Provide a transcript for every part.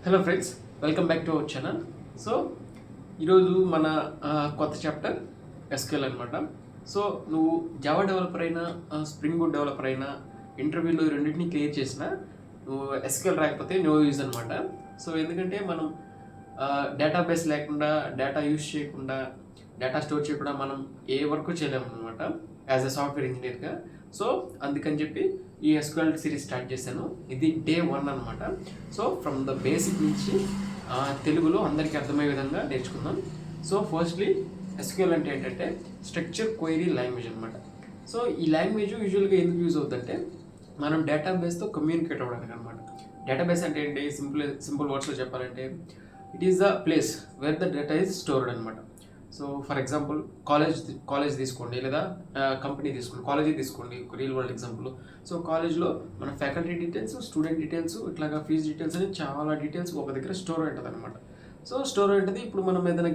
Hello friends, welcome back to our channel. So ఈరోజు మన కొత్త చాప్టర్ ఎస్క్యూఎల్ అనమాట. సో నువ్వు జావా డెవలపర్ అయినా స్ప్రింగ్ బూట్ డెవలపర్ అయినా ఇంటర్వ్యూలో రెండింటిని క్లియర్ చేసినా నువ్వు ఎస్క్యూఎల్ రాకపోతే నో యూజ్ అనమాట. సో ఎందుకంటే మనం డేటాబేస్ లేకుండా, డేటా యూజ్ చేయకుండా, డేటా స్టోర్ చేయకుండా మనం ఏ వర్క్ చేయలేము అనమాట యాజ్ ఎ సాఫ్ట్వేర్ ఇంజనీర్గా. సో అందుకని చెప్పి ఈ ఎస్క్యూఎల్ సిరీస్ స్టార్ట్ చేశాను. ఇది డే 1 అనమాట. సో ఫ్రమ్ ద బేసిక్ నుంచి తెలుగులో అందరికీ అర్థమయ్యే విధంగా నేర్చుకుందాం. సో ఫస్ట్లీ ఎస్క్యూఎల్ అంటే ఏంటంటే స్ట్రక్చర్ క్వైరీ లాంగ్వేజ్ అనమాట. సో ఈ లాంగ్వేజ్ యూజువల్గా ఎందుకు యూజ్ అవుతుందంటే మనం డేటాబేస్తో కమ్యూనికేట్ అవ్వడానికి అనమాట. డేటాబేస్ అంటే ఏంటి, సింపుల్ వర్డ్స్లో చెప్పాలంటే it is the place where the data is stored అనమాట. సో ఫర్ ఎగ్జాంపుల్ కాలేజ్ తీసుకోండి, లేదా కంపెనీ తీసుకోండి, కాలేజీ తీసుకోండి, రియల్ వరల్డ్ ఎగ్జాంపుల్. సో కాలేజ్లో మన ఫ్యాకల్టీ డీటెయిల్స్, స్టూడెంట్ డీటెయిల్స్, ఇట్లాగా ఫీజు డీటెయిల్స్ అని చాలా డీటెయిల్స్ ఒక దగ్గర స్టోర్ ఉంటుంది అనమాట. సో స్టోర్ ఉంటుంది. ఇప్పుడు మనం ఏదైనా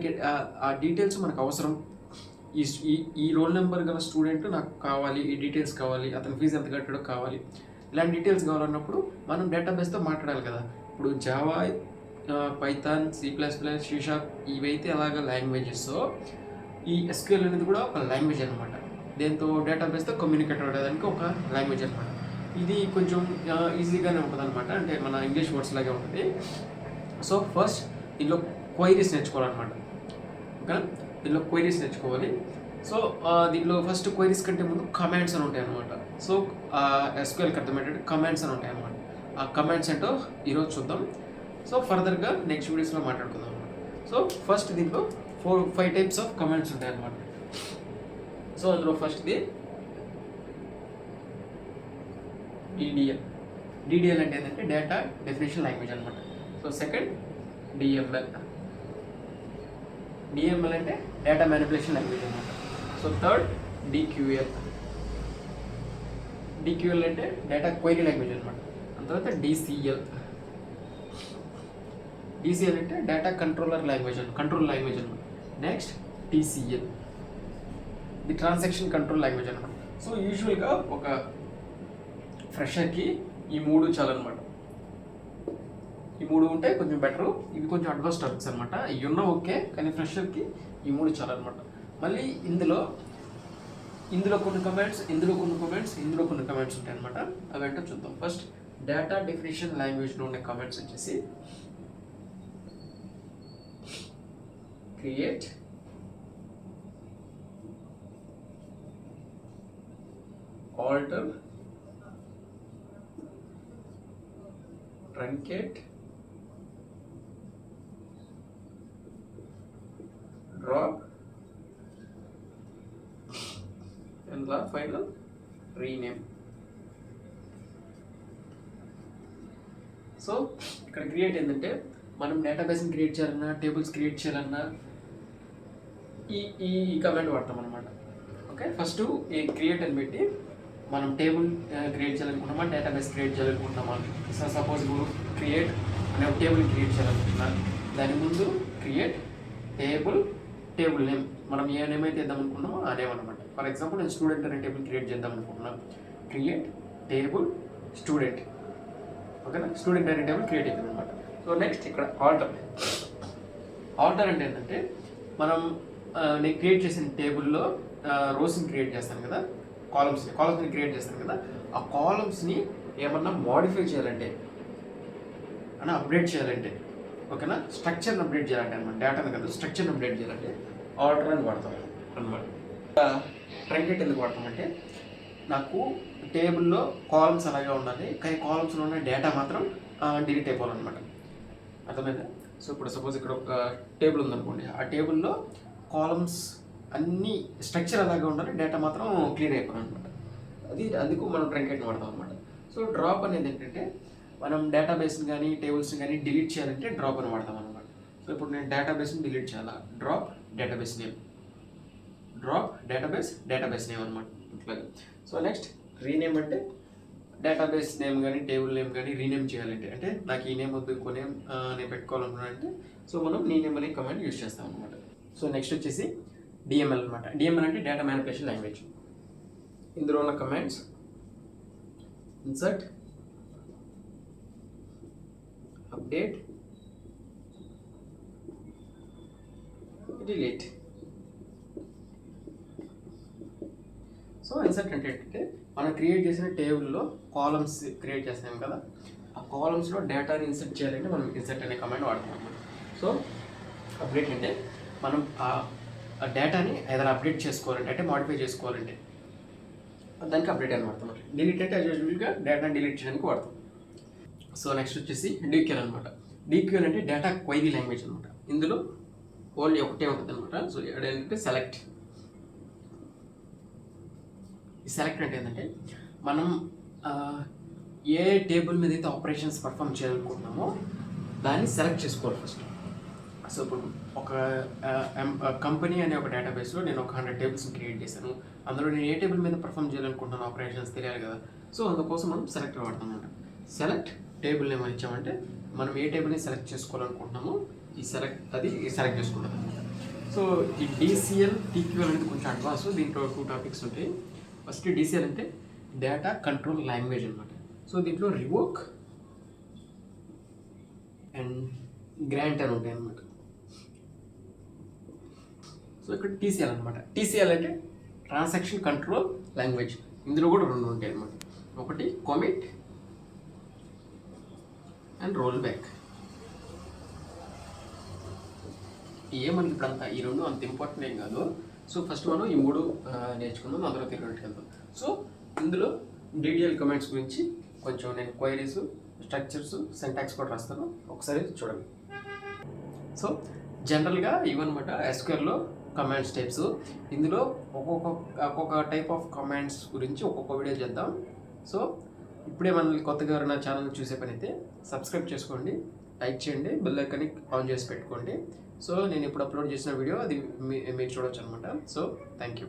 ఆ డీటెయిల్స్ మనకు అవసరం, ఈ రోల్ నెంబర్ గల స్టూడెంట్ నాకు కావాలి, ఈ డీటెయిల్స్ కావాలి, అతని ఫీజు ఎంత కట్టడో కావాలి, ఇలాంటి డీటెయిల్స్ కావాలన్నప్పుడు మనం డేటాబేస్తో మాట్లాడాలి కదా. ఇప్పుడు జావా, పైథాన్, C++, C#, ఇవైతే అలాగ లాంగ్వేజెస్. ఈ ఎస్క్యూఎల్ అనేది కూడా ఒక లాంగ్వేజ్ అనమాట. దీంతో డేటాబేస్తో కమ్యూనికేట్ అవ్వడానికి ఒక లాంగ్వేజ్ అనమాట. ఇది కొంచెం ఈజీగానే ఉంటుంది అనమాట, అంటే మన ఇంగ్లీష్ వర్డ్స్ లాగే ఉంటుంది. సో ఫస్ట్ దీనిలో క్వైరీస్ నేర్చుకోవాలన్నమాట. ఓకే, దీనిలో క్వైరీస్ నేర్చుకోవాలి. సో దీనిలో ఫస్ట్ క్వైరీస్ కంటే ముందు కమాండ్స్ అని ఉంటాయి అనమాట. సో ఎస్క్యూఎల్కి అర్థమయ్యేటట్టు కమాండ్స్ అని ఉంటాయి అనమాట. ఆ కమాండ్స్ ఏంటో ఈరోజు చూద్దాం. సో ఫర్దర్గా నెక్స్ట్ వీడియోస్లో మాట్లాడుకుందాం అనమాట. సో ఫస్ట్ దీంట్లో 4-5 టైప్స్ ఆఫ్ కమాండ్స్ ఉంటాయి అనమాట. సో అందులో ఫస్ట్ది డిడిఎల్ అంటే ఏంటంటే డేటా డెఫినేషన్ లాంగ్వేజ్ అనమాట. సో సెకండ్ డిఎంఎల్ అంటే డేటా మ్యానిపులేషన్ లాంగ్వేజ్ అనమాట. సో థర్డ్ డిక్యూఎల్ అంటే డేటా క్వైరీ లాంగ్వేజ్ అనమాట. ఆ తర్వాత డిసిఎల్ అంటే డేటా కంట్రోల్ లాంగ్వేజ్ అనమాట. Next TCL, the transaction control language అనమాట. సో యూజువల్గా ఒక ఫ్రెషర్కి ఈ 3 చాలన్నమాట. ఈ 3 ఉంటే కొంచెం బెటరు. ఇవి కొంచెం అడ్వాన్స్ టాపిక్స్ అనమాట. ఇవి ఉన్నా ఓకే, కానీ ఫ్రెషర్కి ఈ 3 చాలన్నమాట. మళ్ళీ ఇందులో కొన్ని కమాండ్స్, ఇందులో కొన్ని కమాండ్స్ ఉంటాయి అనమాట. అవేంటో చూద్దాం. ఫస్ట్ డేటా డెఫినేషన్ లాంగ్వేజ్లో ఉండే కమాండ్స్ వచ్చేసి create, alter, truncate, drop, and the final rename. So ఇక్కడ క్రియేట్ ఏంటంటే మనం డేటాబేస్ని క్రియేట్ చేయాలన్నా, టేబుల్స్ క్రియేట్ చేయాలన్నా ఈ కమాండ్ వాడతాం అనమాట. ఓకే, ఫస్ట్ ఈ క్రియేట్ అని పెట్టి మనం టేబుల్ క్రియేట్ చేయాలనుకుంటున్నామా, డేటాబేస్ క్రియేట్ చేయాలనుకుంటున్నామా. సపోజ్ క్రియేట్ అనే టేబుల్ క్రియేట్ చేయాలనుకుంటున్నా, దాని ముందు క్రియేట్ టేబుల్ నేమ్, మనం ఏ నేమ్ అయితే ఇద్దాం అనుకున్నామో ఆ నేమ్ అనమాట. ఫర్ ఎగ్జాంపుల్ నేను స్టూడెంట్ అనే టేబుల్ క్రియేట్ చేద్దాం అనుకుంటున్నాను. Create table student. ఓకేనా, స్టూడెంట్ అనే టేబుల్ క్రియేట్ అవుతుంది అనమాట. సో నెక్స్ట్ ఇక్కడ ఆల్టర్ అంటే ఏంటంటే మనం నేను క్రియేట్ చేసిన టేబుల్లో రోస్ని క్రియేట్ చేస్తాను కదా, కాలమ్స్ని క్రియేట్ చేస్తాను కదా, ఆ కాలమ్స్ని ఏమన్నా మోడిఫై చేయాలంటే అని అప్డేట్ చేయాలంటే, ఓకేనా, స్ట్రక్చర్ని అప్డేట్ చేయాలంటే అనమాట, డేటాని కదా స్ట్రక్చర్ని అప్డేట్ చేయాలంటే ఆల్టర్ అని వాడతాం అనమాట. ట్రంకేట్ ఎందుకు వాడతామంటే నాకు టేబుల్లో కాలమ్స్ అలాగే ఉండాలి, కానీ కాలమ్స్లో ఉన్న డేటా మాత్రం డిలీట్ అయిపోవాలన్నమాట. అర్థమైందా? సో ఇప్పుడు సపోజ్ ఇక్కడ ఒక టేబుల్ ఉందనుకోండి, ఆ టేబుల్లో కాలమ్స్ అన్నీ స్ట్రక్చర్ అలాగే ఉండాలి, డేటా మాత్రం క్లియర్ అయిపోవాలన్నమాట. అందుకు మనం ట్రంకేట్ని వాడతాం అనమాట. సో డ్రాప్ అనేది ఏంటంటే మనం డేటాబేస్ని కానీ టేబుల్స్ని కానీ డిలీట్ చేయాలంటే డ్రాప్ అని వాడతాం అనమాట. సో ఇప్పుడు నేను డేటాబేస్ని డిలీట్ చేయాలా, డ్రాప్ డేటాబేస్ నేమ్ అనమాట ఇట్లాగే. సో నెక్స్ట్ రీనేమ్ అంటే డేటాబేస్ నేమ్ కానీ టేబుల్ నేమ్ కానీ రీనేమ్ చేయాలంటే, అంటే నాకు ఈ నేమ్ వద్దు ఇంకో నేమ్ నేను పెట్టుకోవాలనుకున్నానంటే సో మనం నీ నేమ్ అనే కమాండ్ యూజ్ చేస్తాం అనమాట. సో నెక్స్ట్ వచ్చేసి డిఎంఎల్ అనమాట. డిఎంఎల్ అంటే డేటా మ్యానిపులేషన్ లాంగ్వేజ్. ఇందులో ఉన్న commands insert, update, delete. So insert అంటే ఏంటంటే మనం క్రియేట్ చేసిన టేబుల్లో కాలమ్స్ క్రియేట్ చేస్తాం కదా, ఆ కాలమ్స్లో డేటాని ఇన్సర్ట్ చేయాలంటే మనం ఇన్సర్ట్ అనే కమాండ్ వాడుతున్నాం. సో అప్డేట్ అంటే మనం ఆ డేటాని ఏదైనా అప్డేట్ చేసుకోవాలంటే, అంటే మాడిఫై చేసుకోవాలంటే దానికి అప్డేట్ అని వాడతాం. డిలీట్ అంటే యూజువల్గా డేటాని డిలీట్ చేయడానికి వాడతాం. సో నెక్స్ట్ వచ్చేసి డీక్యూఎల్ అనమాట. డీక్యూఎల్ అంటే డేటా క్వైరీ లాంగ్వేజ్ అనమాట. ఇందులో ఓన్లీ ఒకటే ఉంటుంది అనమాట. సో ఏంటంటే సెలెక్ట్. ఈ సెలెక్ట్ అంటే ఏంటంటే మనం ఏ టేబుల్ మీద అయితే ఆపరేషన్స్ పర్ఫామ్ చేయాలనుకుంటున్నామో దాన్ని సెలెక్ట్ చేసుకోవాలి ఫస్ట్. సో ఇప్పుడు ఒక కంపెనీ అనే ఒక డేటాబేస్లో నేను ఒక 100 టేబుల్స్ని క్రియేట్ చేశాను. అందులో నేను ఏ టేబుల్ మీద పర్ఫామ్ చేయాలనుకుంటున్నాను ఆపరేషన్స్ తెలియాలి కదా. సో అందుకోసం మనం సెలెక్ట్ వాడతాం అనమాట. సెలెక్ట్ టేబుల్ నేమ్ ఇచ్చామంటే మనం ఏ టేబుల్ని సెలెక్ట్ చేసుకోవాలనుకుంటున్నామో ఈ సెలెక్ట్ చేసుకుంటాం అనమాట. సో ఈ డిసిఎల్ టీక్యూఎల్ అనేది కొంచెం అడ్వాన్స్. దీంట్లో 2 టాపిక్స్ ఉంటాయి. ఫస్ట్ డిసిఎల్ అంటే డేటా కంట్రోల్ లాంగ్వేజ్ అనమాట. సో దీంట్లో రివోక్ అండ్ గ్రాంట్ అని ఉంటాయి అన్నమాట. సో ఇక్కడ టీసీఎల్ అనమాట. టీసీఎల్ అంటే ట్రాన్సాక్షన్ కంట్రోల్ లాంగ్వేజ్. ఇందులో కూడా 2 ఉంటాయి అనమాట. ఒకటి కామిట్ అండ్ రోల్ బ్యాక్. మనకి ఇప్పుడు అంత ఈ 2 అంత ఇంపార్టెంట్ ఏం కాదు. సో ఫస్ట్ మనం ఈ 3 నేర్చుకుందాం, అందులో తిరిగి వెళ్తాం. సో ఇందులో డీటెయిల్ కమెంట్స్ గురించి కొంచెం నేను క్వైరీస్, స్ట్రక్చర్స్, సింటాక్స్ కూడా రాస్తాను, ఒకసారి చూడండి. సో జనరల్గా ఇవన్నమాట ఎస్క్యూఎల్లో కమాండ్స్ టైప్స్. ఇందులో ఒక్కొక్క టైప్ ఆఫ్ కమాండ్స్ గురించి ఒక్కొక్క వీడియో చేద్దాం. సో ఇప్పుడే మనల్ని కొత్తగా ఎవరైనా ఛానల్ చూసే పని అయితే సబ్స్క్రైబ్ చేసుకోండి, లైక్ చేయండి, బెల్ ఐకాన్ని ఆన్ చేసి పెట్టుకోండి. సో నేను ఇప్పుడు అప్లోడ్ చేసిన వీడియో అది మీరు చూడవచ్చు అనమాట. So thank you.